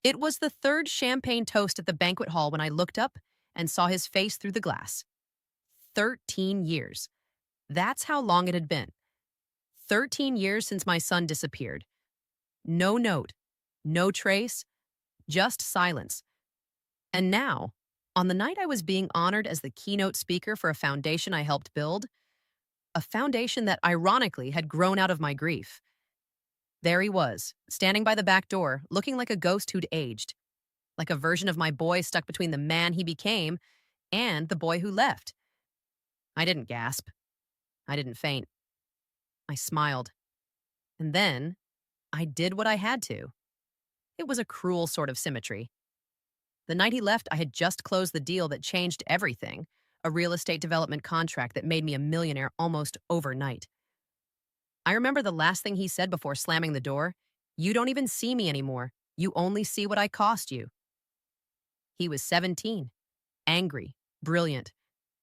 It was the third champagne toast at the banquet hall when I looked up and saw his face through the glass. 13 years. That's how long it had been. 13 years since my son disappeared. No note, no trace, just silence. And now, on the night I was being honored as the keynote speaker for a foundation I helped build, a foundation that ironically had grown out of my grief, there he was, standing by the back door, looking like a ghost who'd aged, like a version of my boy stuck between the man he became and the boy who left. I didn't gasp. I didn't faint. I smiled. And then I did what I had to. It was a cruel sort of symmetry. The night he left, I had just closed the deal that changed everything, a real estate development contract that made me a millionaire almost overnight. I remember the last thing he said before slamming the door. "You don't even see me anymore. You only see what I cost you." He was 17, angry, brilliant,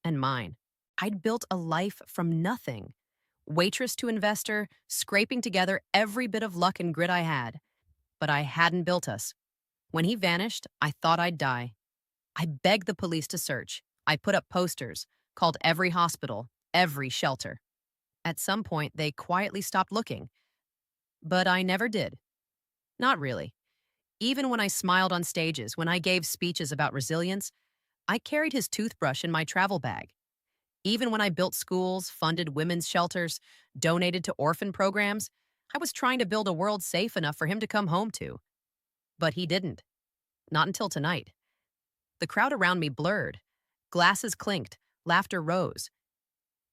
and mine. I'd built a life from nothing. Waitress to investor, scraping together every bit of luck and grit I had. But I hadn't built us. When he vanished, I thought I'd die. I begged the police to search. I put up posters, called every hospital, every shelter. At some point, they quietly stopped looking. But I never did. Not really. Even when I smiled on stages, when I gave speeches about resilience, I carried his toothbrush in my travel bag. Even when I built schools, funded women's shelters, donated to orphan programs, I was trying to build a world safe enough for him to come home to. But he didn't. Not until tonight. The crowd around me blurred. Glasses clinked. Laughter rose.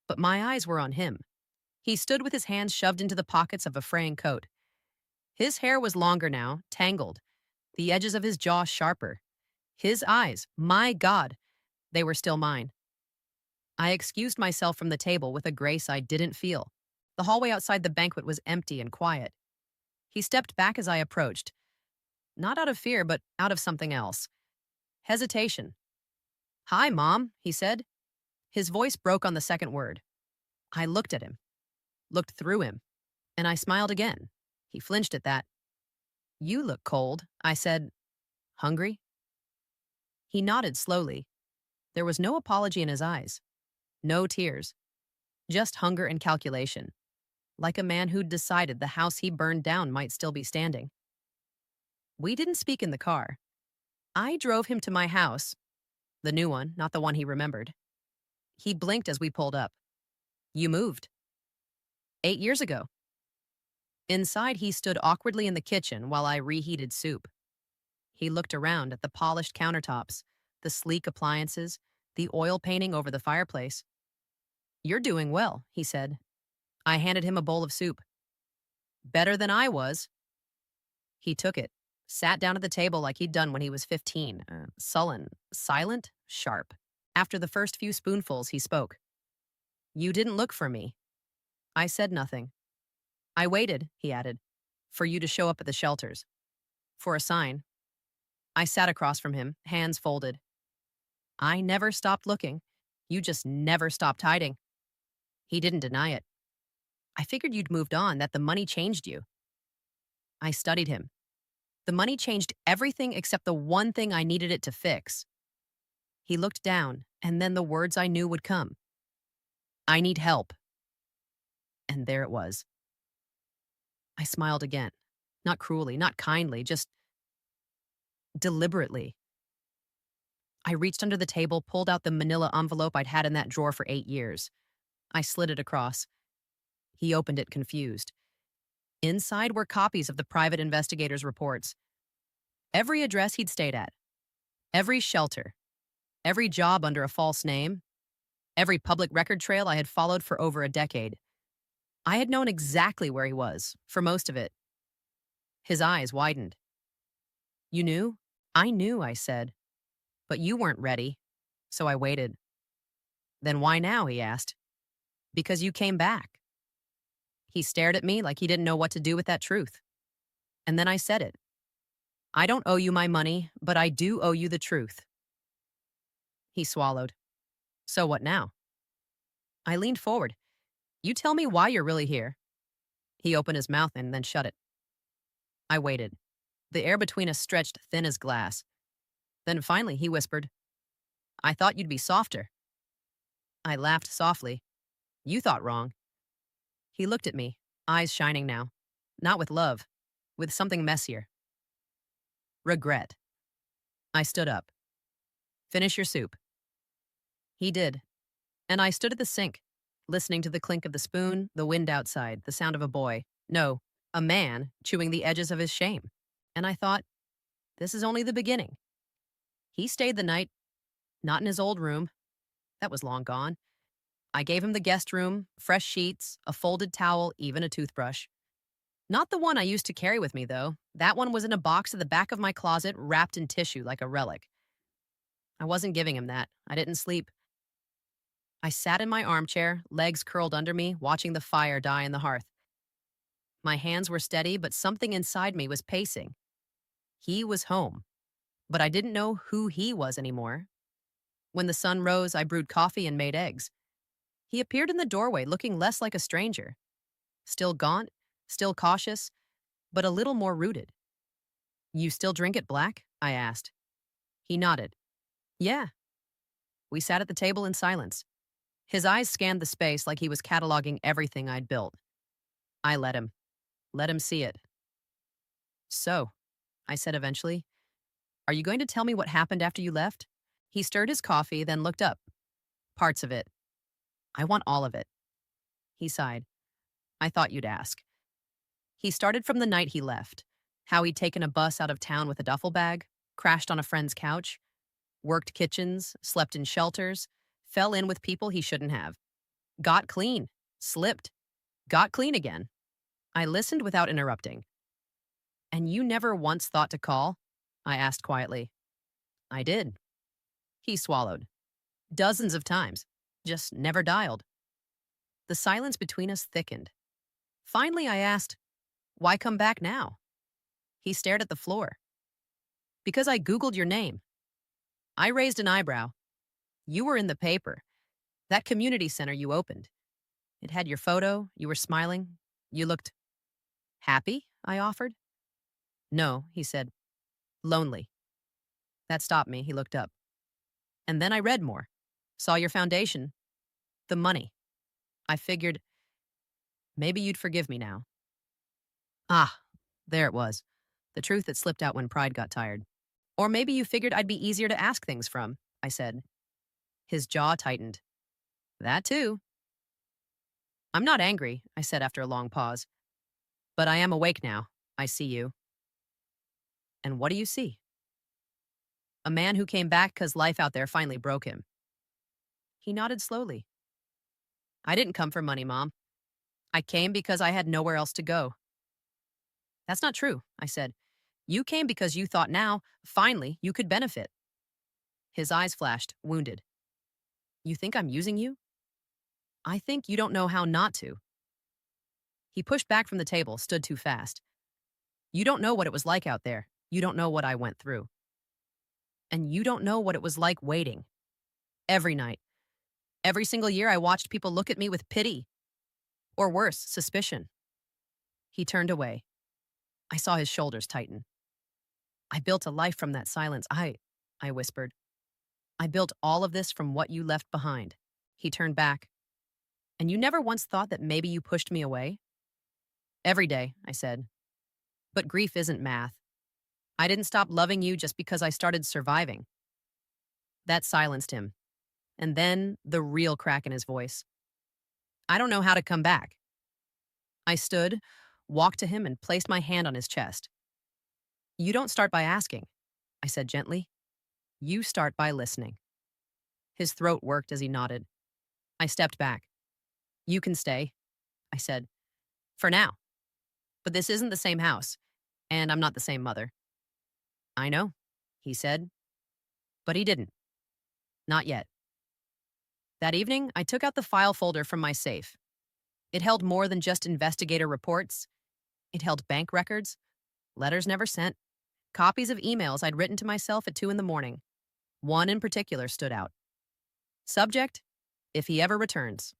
But my eyes were on him. He stood with his hands shoved into the pockets of a fraying coat. His hair was longer now, tangled. The edges of his jaw sharper. His eyes, my God, they were still mine. I excused myself from the table with a grace I didn't feel. The hallway outside the banquet was empty and quiet. He stepped back as I approached. Not out of fear, but out of something else. Hesitation. "Hi, Mom," he said. His voice broke on the second word. I looked at him, looked through him, and I smiled again. He flinched at that. "You look cold," I said. "Hungry?" He nodded slowly. There was no apology in his eyes. No tears. Just hunger and calculation. Like a man who'd decided the house he burned down might still be standing. We didn't speak in the car. I drove him to my house. The new one, not the one he remembered. He blinked as we pulled up. "You moved." 8 years ago." Inside, he stood awkwardly in the kitchen while I reheated soup. He looked around at the polished countertops, the sleek appliances, the oil painting over the fireplace. "You're doing well," he said. I handed him a bowl of soup. "Better than I was." He took it, sat down at the table like he'd done when he was 15, sullen, silent, sharp. After the first few spoonfuls, he spoke. "You didn't look for me." I said nothing. "I waited," he added, "for you to show up at the shelters. For a sign." I sat across from him, hands folded. "I never stopped looking. You just never stopped hiding." He didn't deny it. "I figured you'd moved on, that the money changed you." I studied him. The money changed everything except the one thing I needed it to fix. He looked down, and then the words I knew would come. "I need help." And there it was. I smiled again. Not cruelly, not kindly, just deliberately. I reached under the table, pulled out the manila envelope I'd had in that drawer for 8 years. I slid it across. He opened it confused. Inside were copies of the private investigator's reports. Every address he'd stayed at. Every shelter. Every job under a false name. Every public record trail I had followed for over a decade. I had known exactly where he was, for most of it. His eyes widened. "You knew?" "I knew," I said. "But you weren't ready, so I waited." "Then why now?" he asked. "Because you came back." He stared at me like he didn't know what to do with that truth. And then I said it. "I don't owe you my money, but I do owe you the truth." He swallowed. "So what now?" I leaned forward. "You tell me why you're really here." He opened his mouth and then shut it. I waited. The air between us stretched thin as glass. Then finally he whispered, "I thought you'd be softer." I laughed softly. "You thought wrong." He looked at me, eyes shining now. Not with love, with something messier. Regret. I stood up. "Finish your soup." He did, and I stood at the sink, listening to the clink of the spoon, the wind outside, the sound of a boy, no, a man, chewing the edges of his shame. And I thought, this is only the beginning. He stayed the night, not in his old room. That was long gone. I gave him the guest room, fresh sheets, a folded towel, even a toothbrush. Not the one I used to carry with me, though. That one was in a box at the back of my closet, wrapped in tissue like a relic. I wasn't giving him that. I didn't sleep. I sat in my armchair, legs curled under me, watching the fire die in the hearth. My hands were steady, but something inside me was pacing. He was home, but I didn't know who he was anymore. When the sun rose, I brewed coffee and made eggs. He appeared in the doorway, looking less like a stranger. Still gaunt, still cautious, but a little more rooted. "You still drink it black?" I asked. He nodded. "Yeah." We sat at the table in silence. His eyes scanned the space like he was cataloging everything I'd built. I let him see it. "So," I said eventually, "are you going to tell me what happened after you left?" He stirred his coffee, then looked up. "Parts of it. I want all of it." He sighed. "I thought you'd ask." He started from the night he left, how he'd taken a bus out of town with a duffel bag, crashed on a friend's couch, worked kitchens, slept in shelters, fell in with people he shouldn't have, got clean, slipped, got clean again. I listened without interrupting. "And you never once thought to call?" I asked quietly. "I did." He swallowed. "Dozens of times. Just never dialed." The silence between us thickened. Finally, I asked, "Why come back now?" He stared at the floor. "Because I Googled your name." I raised an eyebrow. "You were in the paper. That community center you opened. It had your photo. You were smiling. You looked happy," I offered. "No," he said. "Lonely." That stopped me. He looked up. "And then I read more. Saw your foundation. The money. I figured maybe you'd forgive me now." Ah, there it was. The truth that slipped out when pride got tired. "Or maybe you figured I'd be easier to ask things from," I said. His jaw tightened. "That too." "I'm not angry," I said after a long pause. "But I am awake now. I see you." "And what do you see?" "A man who came back because life out there finally broke him." He nodded slowly. "I didn't come for money, Mom. I came because I had nowhere else to go." "That's not true," I said. "You came because you thought now, finally, you could benefit." His eyes flashed, wounded. "You think I'm using you?" "I think you don't know how not to." He pushed back from the table, stood too fast. "You don't know what it was like out there. You don't know what I went through. And you don't know what it was like waiting. Every night. Every single year I watched people look at me with pity. Or worse, suspicion." He turned away. I saw his shoulders tighten. "I built a life from that silence. I whispered. "I built all of this from what you left behind." He turned back. "And you never once thought that maybe you pushed me away?" "Every day," I said. "But grief isn't math. I didn't stop loving you just because I started surviving." That silenced him. And then the real crack in his voice. "I don't know how to come back." I stood, walked to him, and placed my hand on his chest. "You don't start by asking," I said gently. "You start by listening." His throat worked as he nodded. I stepped back. "You can stay," I said. "For now. But this isn't the same house, and I'm not the same mother." "I know," he said. But he didn't. Not yet. That evening, I took out the file folder from my safe. It held more than just investigator reports. It held bank records, letters never sent, copies of emails I'd written to myself at 2 in the morning. One in particular stood out. Subject, "If he ever returns."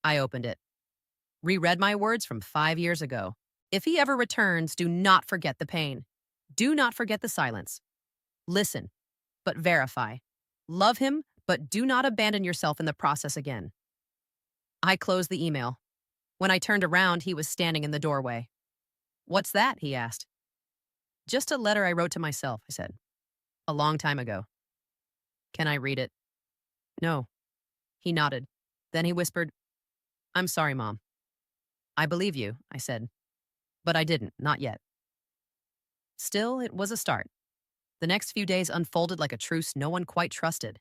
I opened it. Reread my words from 5 years ago. "If he ever returns, do not forget the pain. Do not forget the silence. Listen, but verify. Love him, but do not abandon yourself in the process again. I closed the email. When I turned around, he was standing in the doorway. What's that? He asked. Just a letter I wrote to myself, I said. A long time ago. Can I read it? No. He nodded. Then he whispered, I'm sorry, Mom. I believe you, I said. But I didn't, not yet. Still, it was a start. The next few days unfolded like a truce no one quite trusted.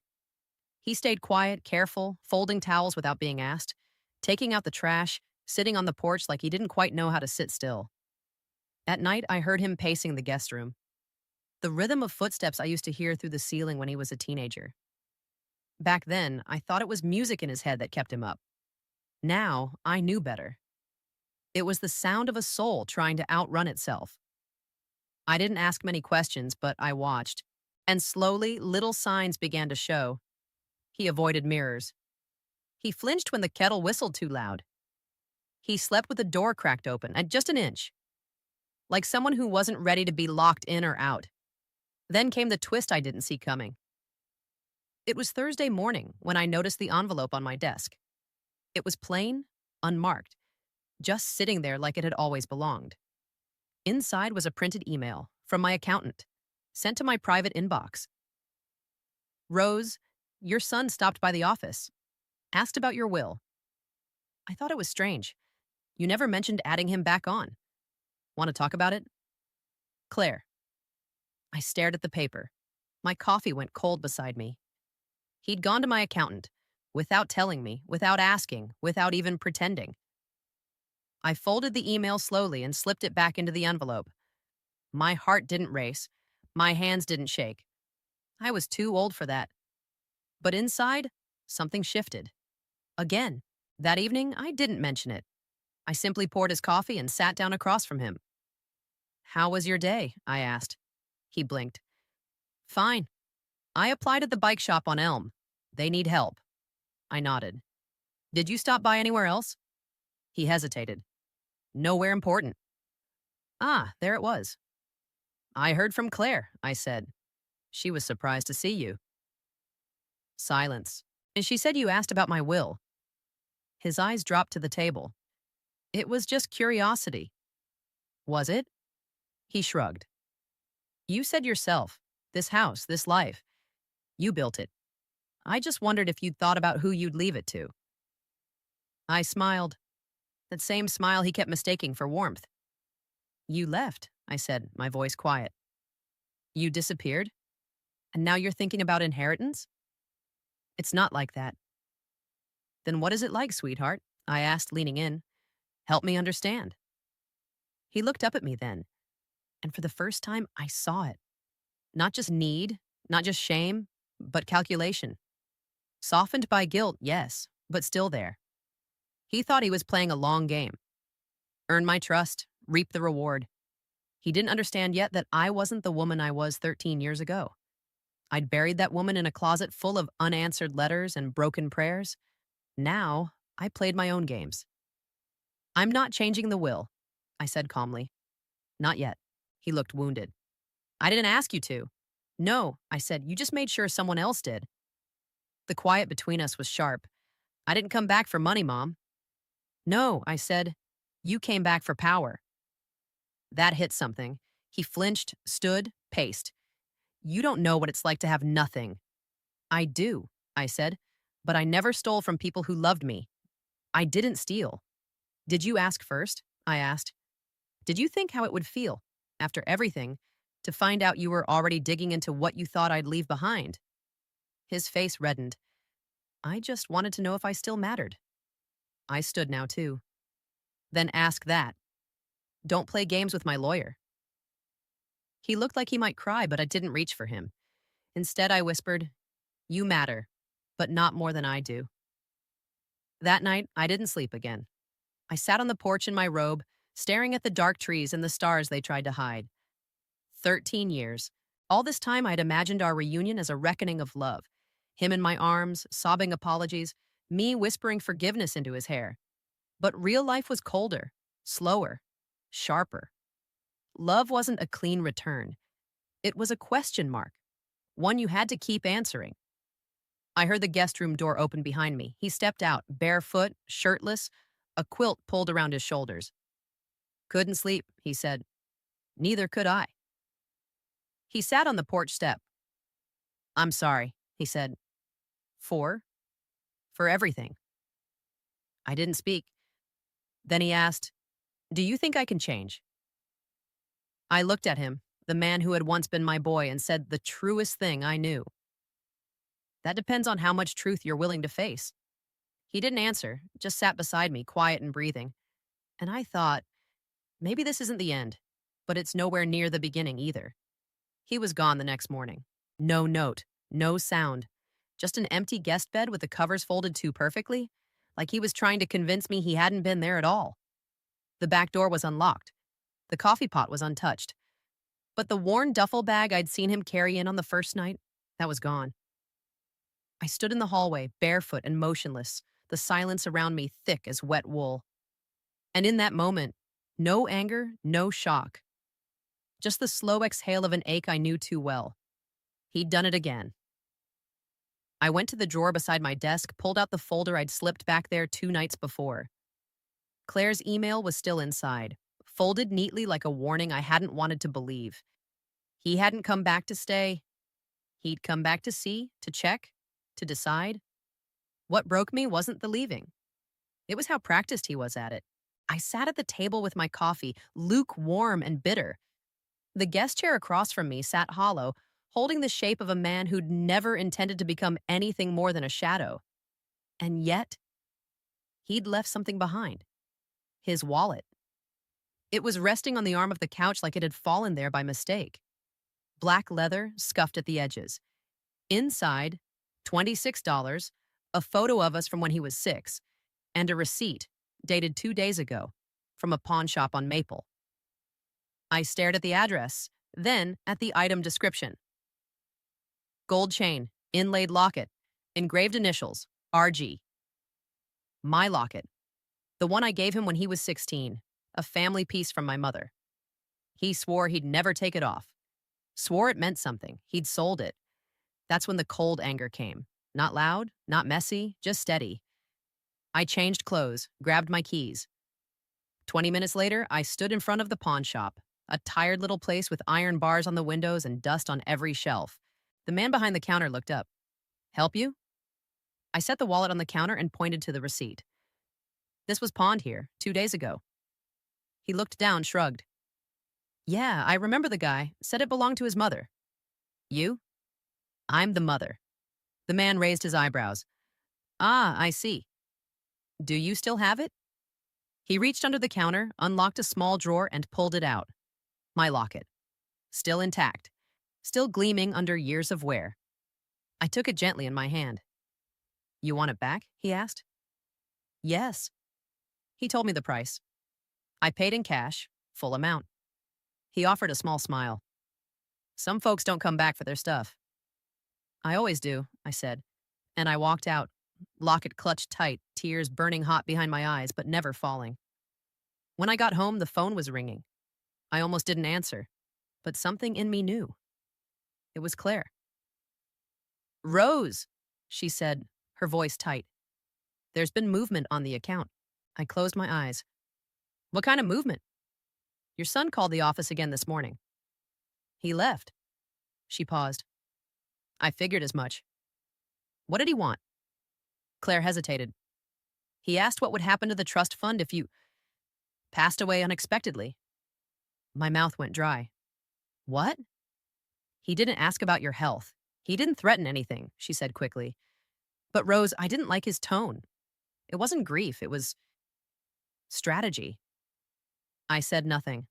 He stayed quiet, careful, folding towels without being asked, taking out the trash, sitting on the porch like he didn't quite know how to sit still. At night, I heard him pacing the guest room. The rhythm of footsteps I used to hear through the ceiling when he was a teenager. Back then, I thought it was music in his head that kept him up. Now, I knew better. It was the sound of a soul trying to outrun itself. I didn't ask many questions, but I watched. And slowly, little signs began to show. He avoided mirrors. He flinched when the kettle whistled too loud. He slept with the door cracked open at just an inch, like someone who wasn't ready to be locked in or out. Then came the twist I didn't see coming. It was Thursday morning when I noticed the envelope on my desk. It was plain, unmarked, just sitting there like it had always belonged. Inside was a printed email from my accountant, sent to my private inbox. Rose, your son stopped by the office, asked about your will. I thought it was strange. You never mentioned adding him back on. Want to talk about it? Claire. I stared at the paper. My coffee went cold beside me. He'd gone to my accountant, without telling me, without asking, without even pretending. I folded the email slowly and slipped it back into the envelope. My heart didn't race. My hands didn't shake. I was too old for that. But inside, something shifted. Again, that evening, I didn't mention it. I simply poured his coffee and sat down across from him. How was your day? I asked. He blinked. Fine. I applied at the bike shop on Elm. They need help. I nodded. Did you stop by anywhere else? He hesitated. Nowhere important. Ah, there it was. I heard from Claire, I said. She was surprised to see you. Silence. And she said you asked about my will. His eyes dropped to the table. It was just curiosity. Was it? He shrugged. You said yourself, this house, this life. You built it. I just wondered if you'd thought about who you'd leave it to. I smiled. That same smile he kept mistaking for warmth. You left, I said, my voice quiet. You disappeared? And now you're thinking about inheritance? It's not like that. Then what is it like, sweetheart? I asked, leaning in. Help me understand. He looked up at me then, and for the first time, I saw it. Not just need, not just shame, but calculation. Softened by guilt, yes, but still there. He thought he was playing a long game. Earn my trust, reap the reward. He didn't understand yet that I wasn't the woman I was 13 years ago. I'd buried that woman in a closet full of unanswered letters and broken prayers. Now, I played my own games. I'm not changing the will, I said calmly. Not yet. He looked wounded. I didn't ask you to. No, I said, you just made sure someone else did. The quiet between us was sharp. I didn't come back for money, Mom. No, I said, you came back for power. That hit something. He flinched, stood, paced. You don't know what it's like to have nothing. I do, I said, but I never stole from people who loved me. I didn't steal. Did you ask first? I asked. Did you think how it would feel, after everything, to find out you were already digging into what you thought I'd leave behind? His face reddened. I just wanted to know if I still mattered. I stood now, too. Then ask that. Don't play games with my lawyer. He looked like he might cry, but I didn't reach for him. Instead, I whispered, you matter, but not more than I do. That night, I didn't sleep again. I sat on the porch in my robe, staring at the dark trees and the stars they tried to hide. 13 years. All this time, I'd imagined our reunion as a reckoning of love. Him in my arms, sobbing apologies, me whispering forgiveness into his hair. But real life was colder, slower, sharper. Love wasn't a clean return. It was a question mark, one you had to keep answering. I heard the guest room door open behind me. He stepped out, barefoot, shirtless, a quilt pulled around his shoulders. Couldn't sleep, he said. Neither could I. He sat on the porch step. I'm sorry, he said. For? For everything. I didn't speak. Then he asked, do you think I can change? I looked at him, the man who had once been my boy, and said the truest thing I knew. That depends on how much truth you're willing to face. He didn't answer, just sat beside me, quiet and breathing. And I thought, maybe this isn't the end, but it's nowhere near the beginning either. He was gone the next morning. No note, no sound. Just an empty guest bed with the covers folded too perfectly, like he was trying to convince me he hadn't been there at all. The back door was unlocked. The coffee pot was untouched. But the worn duffel bag I'd seen him carry in on the first night, that was gone. I stood in the hallway, barefoot and motionless, the silence around me thick as wet wool. And in that moment, no anger, no shock. Just the slow exhale of an ache I knew too well. He'd done it again. I went to the drawer beside my desk, pulled out the folder I'd slipped back there 2 nights before. Claire's email was still inside, folded neatly like a warning I hadn't wanted to believe. He hadn't come back to stay. He'd come back to see, to check, to decide. What broke me wasn't the leaving. It was how practiced he was at it. I sat at the table with my coffee, lukewarm and bitter. The guest chair across from me sat hollow, holding the shape of a man who'd never intended to become anything more than a shadow. And yet, he'd left something behind. His wallet. It was resting on the arm of the couch like it had fallen there by mistake. Black leather, scuffed at the edges. Inside, $26, a photo of us from when he was 6, and a receipt, dated 2 days ago, from a pawn shop on Maple. I stared at the address, then at the item description. Gold chain, inlaid locket, engraved initials, RG. My locket. The one I gave him when he was 16, a family piece from my mother. He swore he'd never take it off. Swore it meant something. He'd sold it. That's when the cold anger came. Not loud, not messy, just steady. I changed clothes, grabbed my keys. 20 minutes later, I stood in front of the pawn shop, a tired little place with iron bars on the windows and dust on every shelf. The man behind the counter looked up. Help you? I set the wallet on the counter and pointed to the receipt. This was pawned here 2 days ago. He looked down, shrugged. Yeah, I remember the guy. Said it belonged to his mother. You? I'm the mother. The man raised his eyebrows. Ah, I see. Do you still have it? He reached under the counter, unlocked a small drawer, and pulled it out. My locket. Still intact. Still gleaming under years of wear. I took it gently in my hand. You want it back? He asked. Yes. He told me the price. I paid in cash, full amount. He offered a small smile. Some folks don't come back for their stuff. I always do, I said, and I walked out, locket clutched tight, tears burning hot behind my eyes, but never falling. When I got home, the phone was ringing. I almost didn't answer, but something in me knew. It was Claire. Rose, she said, her voice tight. There's been movement on the account. I closed my eyes. What kind of movement? Your son called the office again this morning. He left. She paused. I figured as much. What did he want? Claire hesitated. He asked what would happen to the trust fund if you passed away unexpectedly. My mouth went dry. What? He didn't ask about your health. He didn't threaten anything, she said quickly. But Rose, I didn't like his tone. It wasn't grief, it was strategy. I said nothing.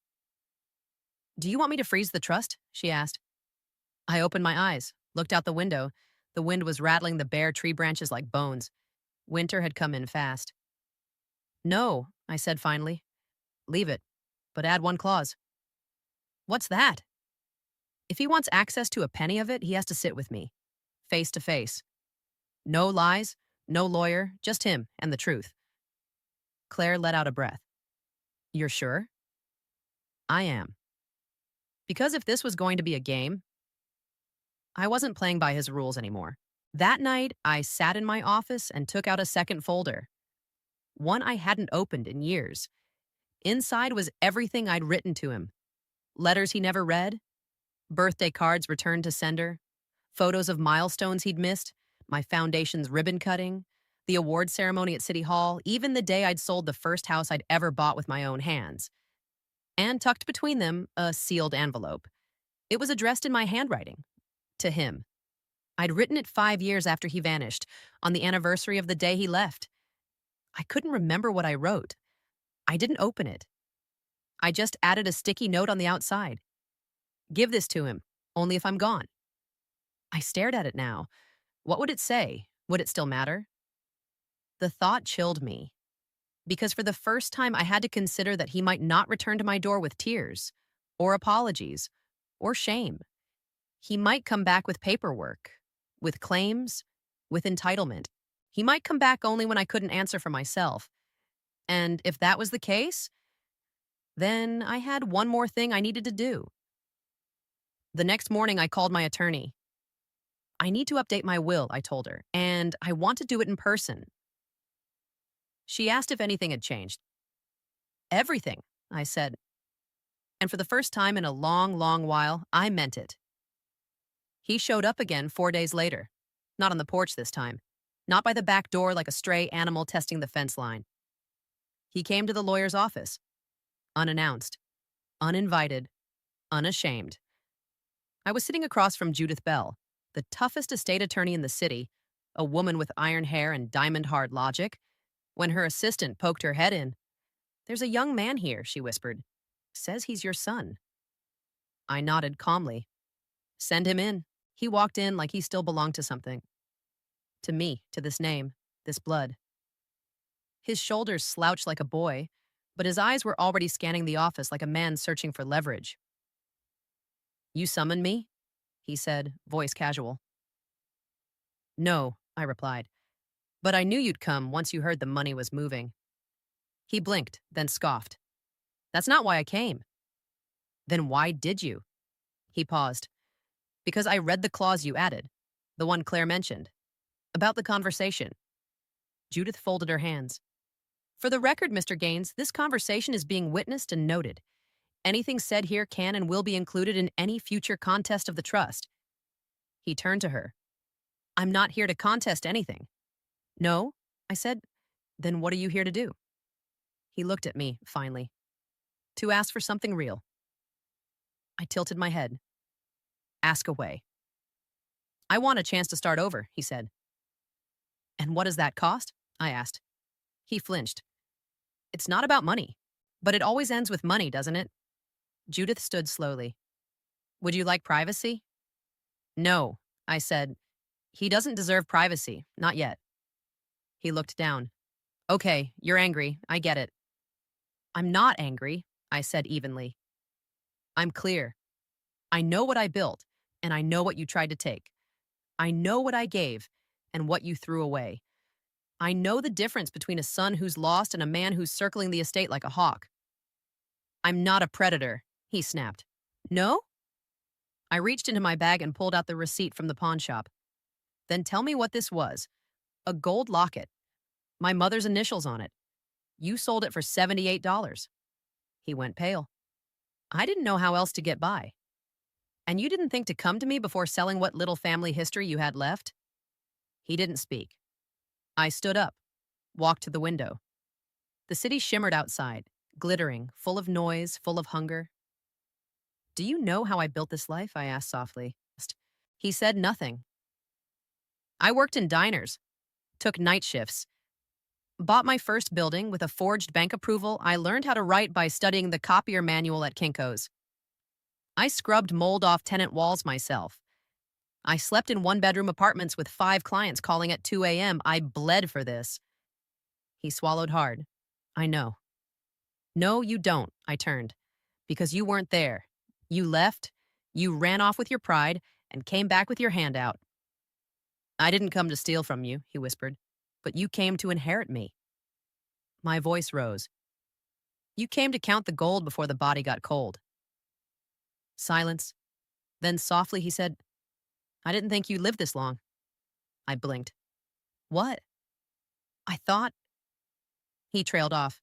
Do you want me to freeze the trust? She asked. I opened my eyes, looked out the window. The wind was rattling the bare tree branches like bones. Winter had come in fast. No, I said finally. Leave it, but add one clause. What's that? If he wants access to a penny of it, he has to sit with me, face to face. No lies, no lawyer, just him and the truth. Claire let out a breath. You're sure? I am. Because if this was going to be a game, I wasn't playing by his rules anymore. That night, I sat in my office and took out a second folder, one I hadn't opened in years. Inside was everything I'd written to him: letters he never read, birthday cards returned to sender, photos of milestones he'd missed, my foundation's ribbon cutting, the award ceremony at City Hall, even the day I'd sold the first house I'd ever bought with my own hands. And tucked between them, a sealed envelope. It was addressed in my handwriting, to him. I'd written it 5 years after he vanished, on the anniversary of the day he left. I couldn't remember what I wrote. I didn't open it. I just added a sticky note on the outside. Give this to him, only if I'm gone. I stared at it now. What would it say? Would it still matter? The thought chilled me, because for the first time I had to consider that he might not return to my door with tears, or apologies, or shame. He might come back with paperwork, with claims, with entitlement. He might come back only when I couldn't answer for myself. And if that was the case, then I had one more thing I needed to do. The next morning, I called my attorney. I need to update my will, I told her, and I want to do it in person. She asked if anything had changed. Everything, I said. And for the first time in a long, long while, I meant it. He showed up again 4 days later. Not on the porch this time. Not by the back door like a stray animal testing the fence line. He came to the lawyer's office. Unannounced. Uninvited. Unashamed. I was sitting across from Judith Bell, the toughest estate attorney in the city, a woman with iron hair and diamond-hard logic, when her assistant poked her head in. "There's a young man here," she whispered. "Says he's your son." I nodded calmly. "Send him in." He walked in like he still belonged to something. To me, to this name, this blood. His shoulders slouched like a boy, but his eyes were already scanning the office like a man searching for leverage. "You summoned me?" he said, voice casual. "No," I replied, "but I knew you'd come once you heard the money was moving." He blinked, then scoffed. "That's not why I came." "Then why did you?" He paused. "Because I read the clause you added, the one Claire mentioned, about the conversation." Judith folded her hands. "For the record, Mr. Gaines, this conversation is being witnessed and noted. Anything said here can and will be included in any future contest of the trust." He turned to her. "I'm not here to contest anything." "No?" I said. "Then what are you here to do?" He looked at me, finally. "To ask for something real." I tilted my head. "Ask away." "I want a chance to start over," he said. "And what does that cost?" I asked. He flinched. "It's not about money, but it always ends with money, doesn't it?" Judith stood slowly. "Would you like privacy?" "No," I said. "He doesn't deserve privacy, not yet." He looked down. "Okay, you're angry, I get it." "I'm not angry," I said evenly. "I'm clear. I know what I built, and I know what you tried to take. I know what I gave, and what you threw away. I know the difference between a son who's lost and a man who's circling the estate like a hawk." "I'm not a predator," he snapped. "No?" I reached into my bag and pulled out the receipt from the pawn shop. "Then tell me what this was." "A gold locket. My mother's initials on it. You sold it for $78. He went pale. "I didn't know how else to get by." "And you didn't think to come to me before selling what little family history you had left?" He didn't speak. I stood up, walked to the window. The city shimmered outside, glittering, full of noise, full of hunger. "Do you know how I built this life?" I asked softly. He said nothing. "I worked in diners, took night shifts, bought my first building with a forged bank approval. I learned how to write by studying the copier manual at Kinko's. I scrubbed mold off tenant walls myself. I slept in one-bedroom apartments with 5 clients calling at 2 a.m. I bled for this." He swallowed hard. "I know." "No, you don't," I turned. "Because you weren't there. You left, you ran off with your pride, and came back with your hand out." "I didn't come to steal from you," he whispered, "but you came to inherit me." My voice rose. "You came to count the gold before the body got cold." Silence. Then softly he said, I didn't think you lived this long. I blinked. What? I thought. He trailed off.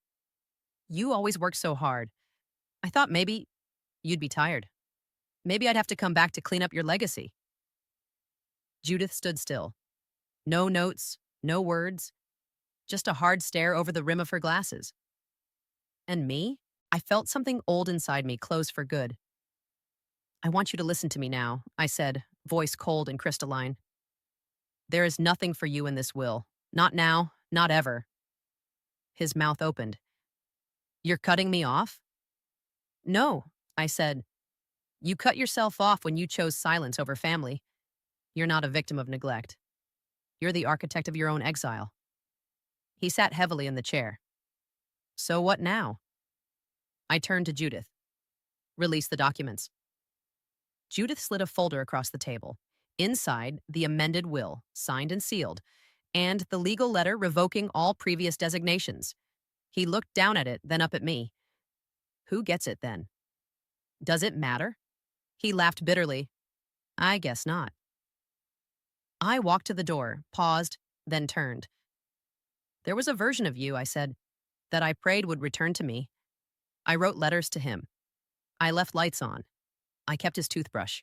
You always work so hard. I thought maybe you'd be tired. Maybe I'd have to come back to clean up your legacy. Judith stood still. No notes, no words, just a hard stare over the rim of her glasses. And me? I felt something old inside me close for good. I want you to listen to me now, I said, voice cold and crystalline. There is nothing for you in this will. Not now, not ever. His mouth opened. You're cutting me off? No, I said. You cut yourself off when you chose silence over family. You're not a victim of neglect. You're the architect of your own exile. He sat heavily in the chair. So what now? I turned to Judith. Release the documents. Judith slid a folder across the table. Inside, the amended will, signed and sealed, and the legal letter revoking all previous designations. He looked down at it, then up at me. Who gets it then? Does it matter? He laughed bitterly. I guess not. I walked to the door, paused, then turned. There was a version of you, I said, that I prayed would return to me. I wrote letters to him. I left lights on. I kept his toothbrush.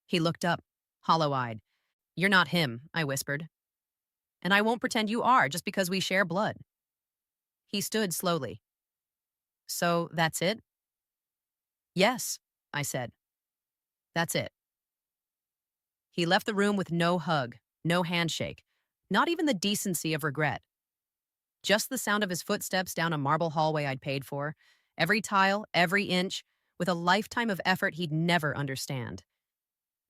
He looked up, hollow-eyed. You're not him, I whispered. And I won't pretend you are just because we share blood. He stood slowly. So that's it? Yes, I said. That's it. He left the room with no hug, no handshake, not even the decency of regret. Just the sound of his footsteps down a marble hallway I'd paid for, every tile, every inch, with a lifetime of effort he'd never understand.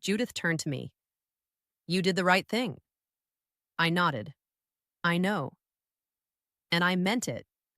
Judith turned to me. You did the right thing. I nodded. I know. And I meant it.